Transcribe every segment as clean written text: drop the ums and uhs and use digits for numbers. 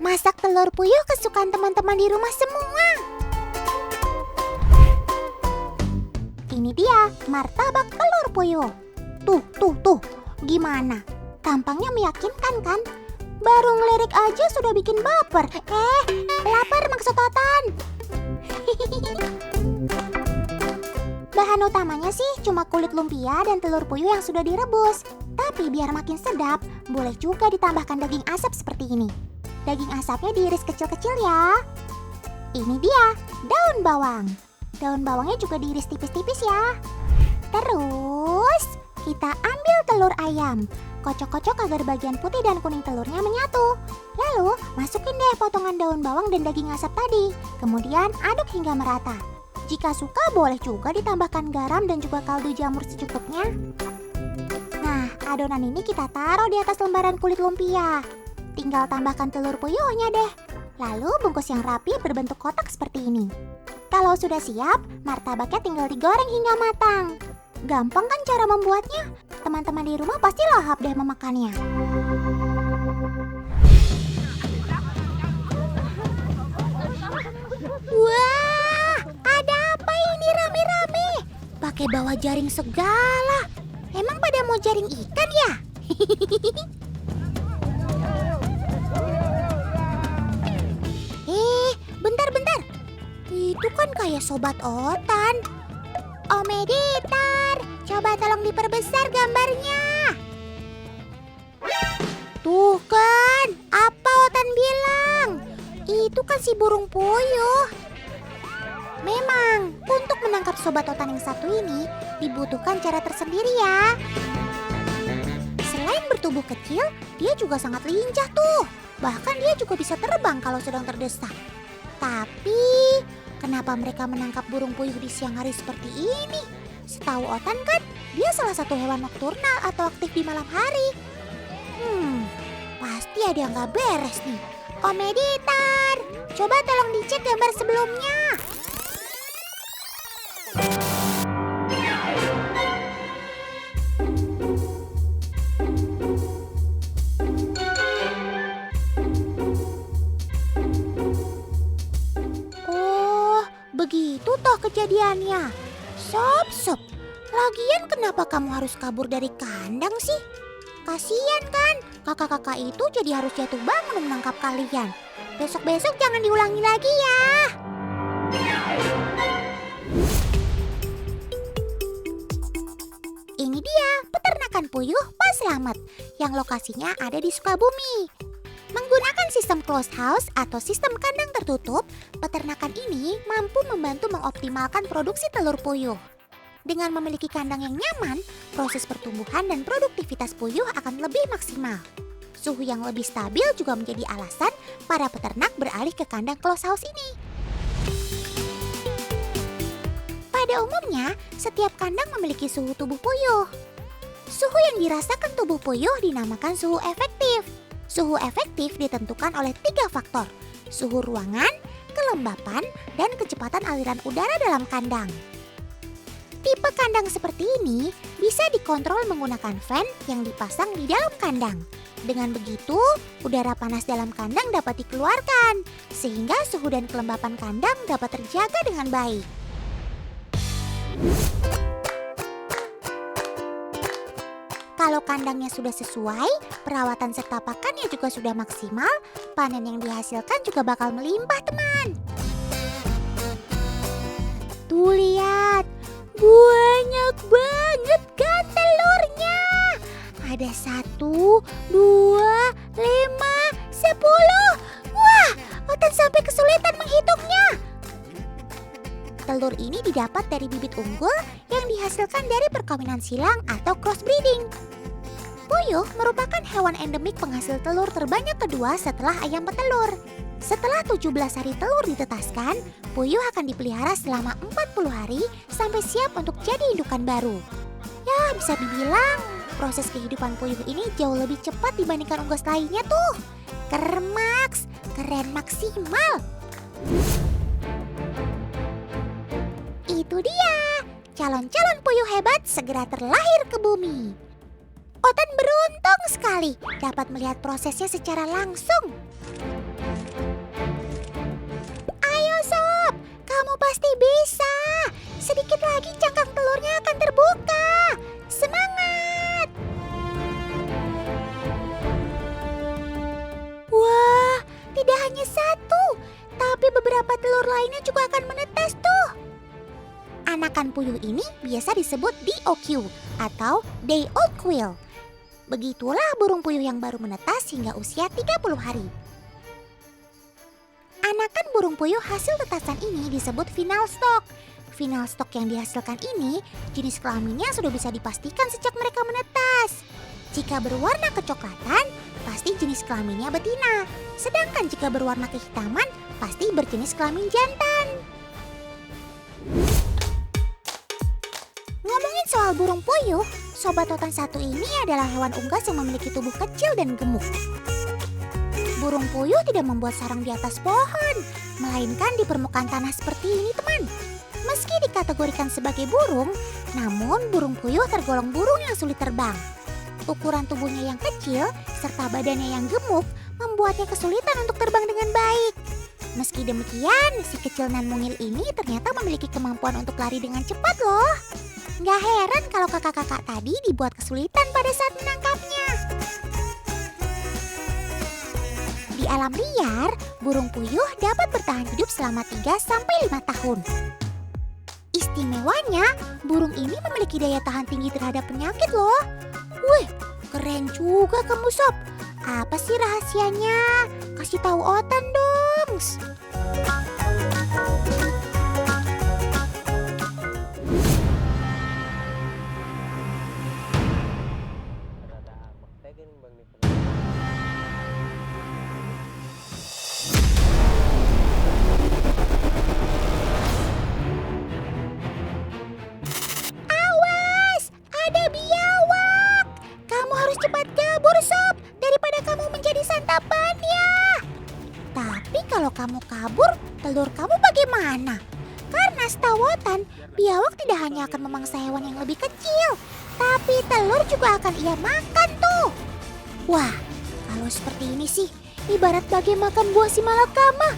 Masak telur puyuh kesukaan teman-teman di rumah semua. Ini dia martabak telur puyuh. Tuh. Gimana? Tampangnya meyakinkan kan? Baru ngelirik aja sudah bikin baper. Lapar maksud Otan. Bahan utamanya sih cuma kulit lumpia dan telur puyuh yang sudah direbus. Tapi biar makin sedap, boleh juga ditambahkan daging asap seperti ini. Daging asapnya diiris kecil-kecil ya. Ini dia, daun bawang. Daun bawangnya juga diiris tipis-tipis ya. Terus, kita ambil telur ayam. Kocok-kocok agar bagian putih dan kuning telurnya menyatu. Lalu, masukin deh potongan daun bawang dan daging asap tadi. Kemudian, aduk hingga merata. Jika suka, boleh juga ditambahkan garam dan juga kaldu jamur secukupnya. Nah, adonan ini kita taruh di atas lembaran kulit lumpia. Tinggal tambahkan telur puyuhnya deh. Lalu bungkus yang rapi berbentuk kotak seperti ini. Kalau sudah siap, martabaknya tinggal digoreng hingga matang. Gampang kan cara membuatnya? Teman-teman di rumah pasti lahap deh memakannya. Wah, ada apa ini rame-rame? Pakai bawa jaring segala. Emang pada mau jaring ikan ya? Bentar. Itu kan kayak Sobat Otan. Om Editor, coba tolong diperbesar gambarnya. Tuh kan, apa Otan bilang? Itu kan si burung puyuh. Memang, untuk menangkap Sobat Otan yang satu ini, dibutuhkan cara tersendiri ya. Selain bertubuh kecil, dia juga sangat lincah tuh. Bahkan dia juga bisa terbang kalau sedang terdesak. Tapi, kenapa mereka menangkap burung puyuh di siang hari seperti ini? Setahu Otan kan, dia salah satu hewan nokturnal atau aktif di malam hari. Pasti ada yang gak beres nih. Om Editor, coba tolong dicek gambar sebelumnya. Begitu toh kejadiannya. Sob. Lagian kenapa kamu harus kabur dari kandang sih? Kasian kan, kakak-kakak itu jadi harus jatuh bangun menangkap kalian. Besok-besok jangan diulangi lagi ya. Ini dia peternakan puyuh Pak Slamet yang lokasinya ada di Sukabumi. Menggunakan sistem closed house atau sistem kandang tertutup, peternakan ini mampu membantu mengoptimalkan produksi telur puyuh. Dengan memiliki kandang yang nyaman, proses pertumbuhan dan produktivitas puyuh akan lebih maksimal. Suhu yang lebih stabil juga menjadi alasan para peternak beralih ke kandang closed house ini. Pada umumnya, setiap kandang memiliki suhu tubuh puyuh. Suhu yang dirasakan tubuh puyuh dinamakan suhu efektif. Suhu efektif ditentukan oleh 3 faktor, suhu ruangan, kelembapan, dan kecepatan aliran udara dalam kandang. Tipe kandang seperti ini bisa dikontrol menggunakan fan yang dipasang di dalam kandang. Dengan begitu, udara panas dalam kandang dapat dikeluarkan, sehingga suhu dan kelembapan kandang dapat terjaga dengan baik. Kalau kandangnya sudah sesuai, perawatan serta pakannya juga sudah maksimal, panen yang dihasilkan juga bakal melimpah, teman. Tuh lihat, banyak banget kan telurnya. Ada 1, 2, 5, 10. Wah, Otan sampai kesulitan menghitungnya. Telur ini didapat dari bibit unggul yang dihasilkan dari perkawinan silang atau crossbreeding. Puyuh merupakan hewan endemik penghasil telur terbanyak kedua setelah ayam petelur. Setelah 17 hari telur ditetaskan, puyuh akan dipelihara selama 40 hari sampai siap untuk jadi indukan baru. Ya, bisa dibilang proses kehidupan puyuh ini jauh lebih cepat dibandingkan unggas lainnya tuh. Kermaks, keren maksimal. Itu dia, calon-calon puyuh hebat segera terlahir ke bumi. Otan beruntung sekali dapat melihat prosesnya secara langsung. pasti bisa. Sedikit lagi cangkang telurnya akan terbuka. Semangat! Wah, tidak hanya satu, tapi beberapa telur lainnya juga akan menetas tuh. Anakan puyuh ini biasa disebut DOQ atau Day Old Quail. Begitulah burung puyuh yang baru menetas hingga usia 30 hari. Anakan burung puyuh hasil tetasan ini disebut final stock. Final stock yang dihasilkan ini jenis kelaminnya sudah bisa dipastikan sejak mereka menetas. Jika berwarna kecoklatan, pasti jenis kelaminnya betina. Sedangkan jika berwarna kehitaman, pasti berjenis kelamin jantan. Ngomongin soal burung puyuh, Sobat Totan satu ini adalah hewan unggas yang memiliki tubuh kecil dan gemuk. Burung puyuh tidak membuat sarang di atas pohon, melainkan di permukaan tanah seperti ini, teman. Meski dikategorikan sebagai burung, namun burung puyuh tergolong burung yang sulit terbang. Ukuran tubuhnya yang kecil serta badannya yang gemuk membuatnya kesulitan untuk terbang dengan baik. Meski demikian, si kecil nan mungil ini ternyata memiliki kemampuan untuk lari dengan cepat loh. Nggak heran kalau kakak-kakak tadi dibuat kesulitan pada saat menangkapnya. Di alam liar, burung puyuh dapat bertahan hidup selama 3-5 tahun. Istimewanya, burung ini memiliki daya tahan tinggi terhadap penyakit loh. Wih, keren juga kamu Sob. Apa sih rahasianya? Kasih tahu Otan dong. Awas, ada biawak. Kamu harus cepat kabur Sob, daripada kamu menjadi santapannya. Tapi kalau kamu kabur, telur kamu bagaimana? Karena setahu Otan, biawak tidak hanya akan memangsa hewan yang lebih kecil, tapi telur juga akan ia makan tuh. Wah, kalau seperti ini sih, ibarat bagai makan buah si malakama.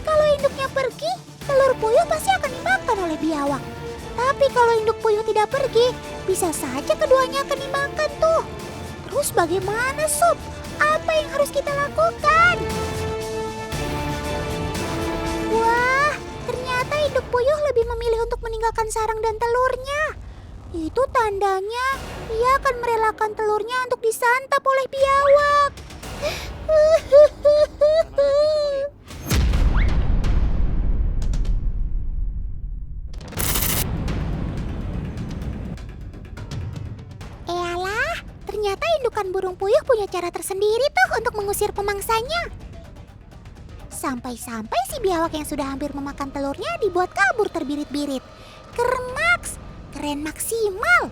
Kalau induknya pergi, telur puyuh pasti akan dimakan oleh biawak. Tapi kalau induk puyuh tidak pergi, bisa saja keduanya akan dimakan tuh. Terus bagaimana Sob? Apa yang harus kita lakukan? Wah, ternyata induk puyuh lebih memilih untuk meninggalkan sarang dan telurnya. Itu tandanya ia akan merelakan telurnya untuk disantap oleh biawak. Eyalah, ternyata indukan burung puyuh punya cara tersendiri tuh untuk mengusir pemangsanya. Sampai-sampai si biawak yang sudah hampir memakan telurnya dibuat kabur terbirit-birit. Kermaks, keren maksimal.